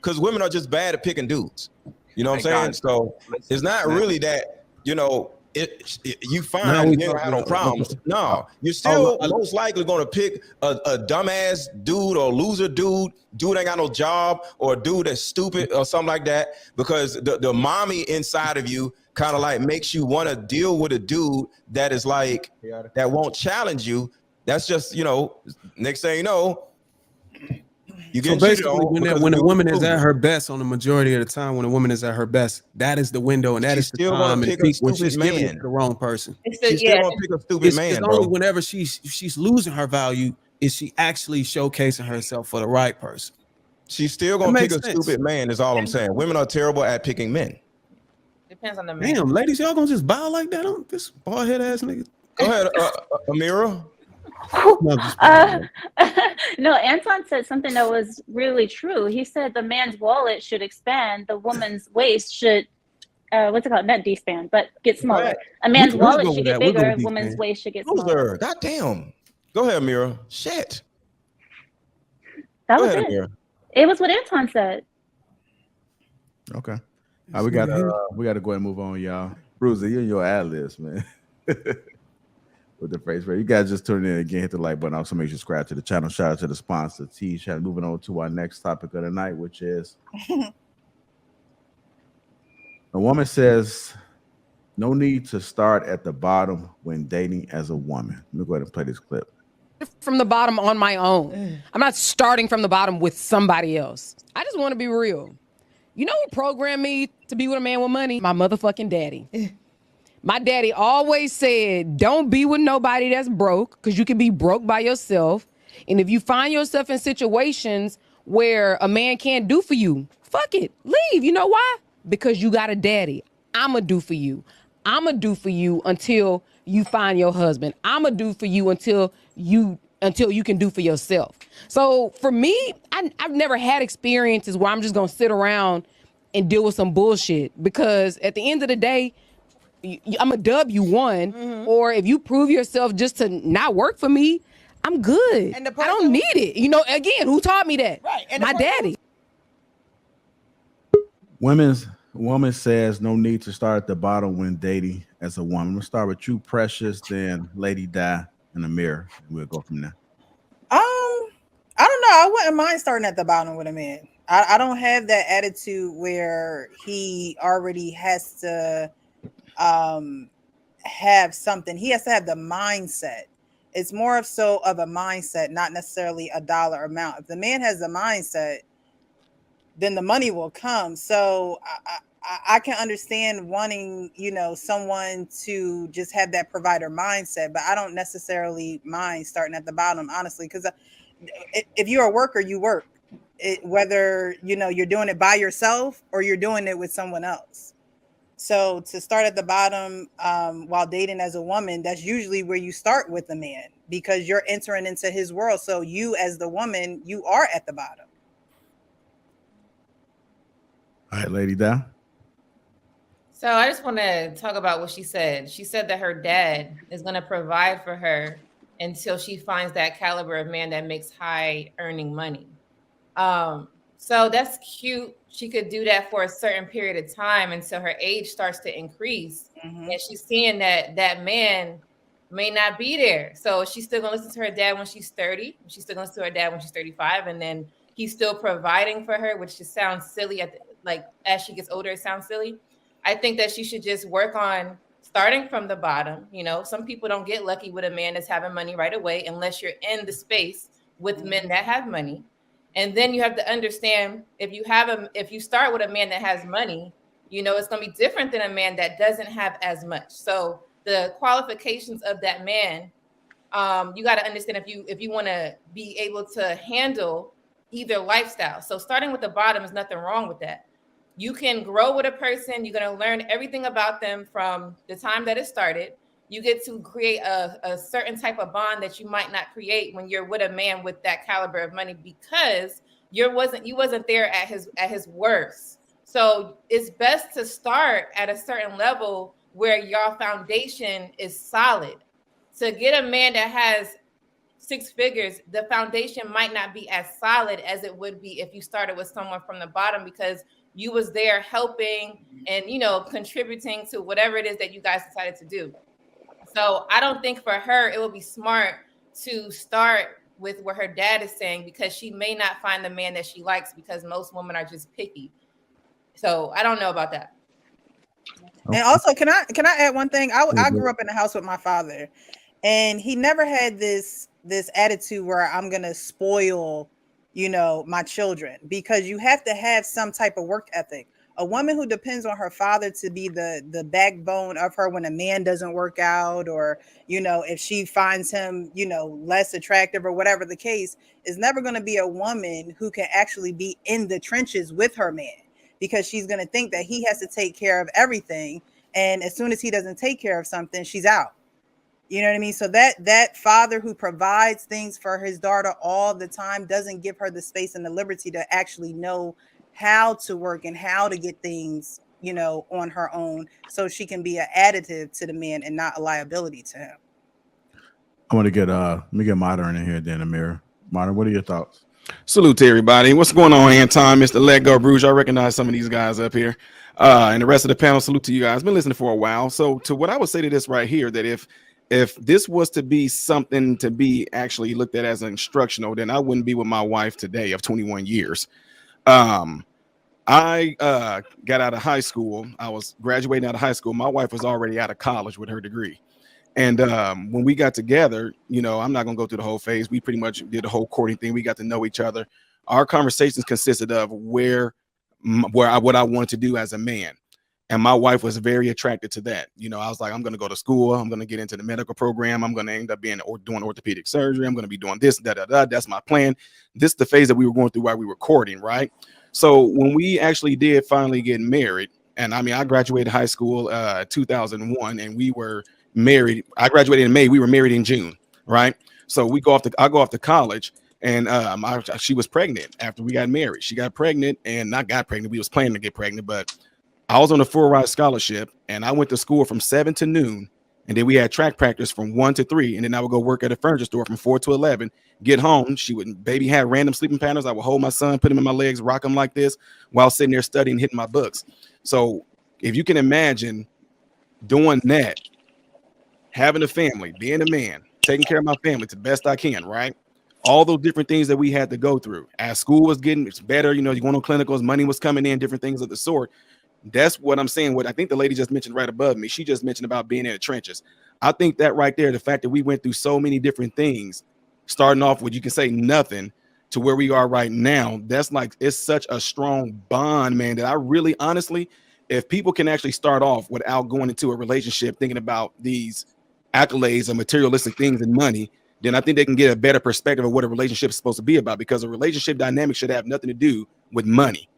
because women are just bad at picking dudes. You know what I'm saying? So it's not really that, you know, you find you don't have no problems. No, you're still most likely going to pick a dumbass dude or loser dude ain't got no job, or a dude that's stupid or something like that, because the mommy inside of you kind of like makes you want to deal with a dude that is like, that won't challenge you. That's just, you know, next thing you know, you get basically when a woman is at her best, on the majority of the time, when a woman is at her best, that is the window, and that is the time and peak when she's giving it to the wrong person. She's still gonna pick a stupid man. It's only whenever she's losing her value is she actually showcasing herself for the right person. She's still gonna pick a stupid man. Is all I'm saying. Women are terrible at picking men. Depends on the man. Damn, ladies, y'all gonna just bow like that on this bald head ass nigga? Go ahead, Ameera. No, Anton said something that was really true. He said the man's wallet should expand, the woman's waist should what's it called? Not despan, but get smaller. Right. A man's wallet should get bigger, a woman's waist should get smaller. God damn. Go ahead, Ameera. Shit. That was it. Ameera. It was what Anton said. Okay. We got to go ahead and move on, y'all. Bruiser, you're in your ad libs, man. With the phrase, you guys just tune in again, hit the like button. Also, make sure you subscribe to the channel. Shout out to the sponsor, T-Chat. Moving on to our next topic of the night, which is a woman says, no need to start at the bottom when dating as a woman. Let me go ahead and play this clip. From the bottom on my own. I'm not starting from the bottom with somebody else. I just want to be real. You know who programmed me to be with a man with money? My motherfucking daddy. My daddy always said, don't be with nobody that's broke, because you can be broke by yourself. And if you find yourself in situations where a man can't do for you, fuck it, leave. You know why? Because you got a daddy. I'ma do for you. I'ma do for you until you find your husband. I'ma do for you until you can do for yourself. So for me, I've never had experiences where I'm just gonna sit around and deal with some bullshit, because at the end of the day, I'm a W1, or if you prove yourself just to not work for me, I'm good. And I don't need it. You know, again, who taught me that? Right. And my daddy. Woman says no need to start at the bottom when dating as a woman. I'm gonna start with you, Precious, then Lady Di, and Ameera, and we'll go from there. I don't know. I wouldn't mind starting at the bottom with a man. I don't have that attitude where he already has to have something. He has to have the mindset. It's more of a mindset, not necessarily a dollar amount. If the man has the mindset, then the money will come. So I can understand wanting, you know, someone to just have that provider mindset, but I don't necessarily mind starting at the bottom, honestly, because if you're a worker, you work. Whether, you know, you're doing it by yourself or you're doing it with someone else. So to start at the bottom while dating as a woman, that's usually where you start with a man, because you're entering into his world. So you, as the woman, you are at the bottom. All right, Lady Di. So I just want to talk about what she said. She said that her dad is going to provide for her until she finds that caliber of man that makes high earning money. So that's cute. She could do that for a certain period of time until her age starts to increase. And she's seeing that that man may not be there. So she's still gonna listen to her dad when she's 30. She's still gonna listen to her dad when she's 35. And then he's still providing for her, which just sounds silly. As she gets older, it sounds silly. I think that she should just work on starting from the bottom. You know, some people don't get lucky with a man that's having money right away, unless you're in the space with men that have money. And then you have to understand, if you start with a man that has money, you know, it's going to be different than a man that doesn't have as much. So the qualifications of that man, you got to understand if you want to be able to handle either lifestyle. So starting with the bottom is nothing wrong with that. You can grow with a person. You're going to learn everything about them from the time that it started. You get to create a certain type of bond that you might not create when you're with a man with that caliber of money, because you wasn't there at his worst. So it's best to start at a certain level where your foundation is solid. To get a man that has 6 figures, the foundation might not be as solid as it would be if you started with someone from the bottom, because you was there helping and, you know, contributing to whatever it is that you guys decided to do. So I don't think for her it would be smart to start with what her dad is saying, because she may not find the man that she likes, because most women are just picky. So I don't know about that. And also, can I add one thing? I grew up in the house with my father, and he never had this attitude where I'm gonna spoil, you know, my children, because you have to have some type of work ethic. A woman who depends on her father to be the backbone of her when a man doesn't work out, or, you know, if she finds him, you know, less attractive or whatever the case, is never going to be a woman who can actually be in the trenches with her man, because she's going to think that he has to take care of everything. And as soon as he doesn't take care of something, she's out. You know what I mean? So that father who provides things for his daughter all the time doesn't give her the space and the liberty to actually know how to work and how to get things, you know, on her own, so she can be an additive to the man and not a liability to him. I want to get let me get Modern in here then, Ameera. Modern, what are your thoughts? Salute to everybody. What's going on, Anton, Mr. Let Go Bruges? I recognize some of these guys up here. And the rest of the panel, salute to you guys. Been listening for a while. So to what I would say to this right here, that if this was to be something to be actually looked at as an instructional, then I wouldn't be with my wife today of 21 years. I got out of high school. I was graduating out of high school. My wife was already out of college with her degree. And when we got together, you know, I'm not going to go through the whole phase. We pretty much did the whole courting thing. We got to know each other. Our conversations consisted of what I wanted to do as a man. And my wife was very attracted to that. You know, I was like, I'm going to go to school. I'm going to get into the medical program. I'm going to end up doing orthopedic surgery. I'm going to be doing this, That's my plan. This is the phase that we were going through while we were courting, right? So when we actually did finally get married, and I mean, I graduated high school 2001, and we were married. I graduated in May. We were married in June, right? So I go off to college, and she was pregnant after we got married. She got pregnant, and not got pregnant. We was planning to get pregnant, but I was on a full ride scholarship, and I went to school from 7 to noon, and then we had track practice from 1 to 3, and then I would go work at a furniture store from 4 to 11. Get home, baby had random sleeping patterns. I would hold my son, put him in my legs, rock him like this while sitting there studying, hitting my books. So if you can imagine doing that, having a family, being a man, taking care of my family to the best I can, right? All those different things that we had to go through as school was getting better, you know, you going on clinicals, money was coming in, different things of the sort. That's what I'm saying. What I think the lady just mentioned right above me, she just mentioned about being in the trenches. I think that right there, the fact that we went through so many different things, starting off with, you can say nothing, to where we are right now, that's like, it's such a strong bond, man, that I really, honestly, if people can actually start off without going into a relationship thinking about these accolades and materialistic things and money, then I think they can get a better perspective of what a relationship is supposed to be about, because a relationship dynamic should have nothing to do with money.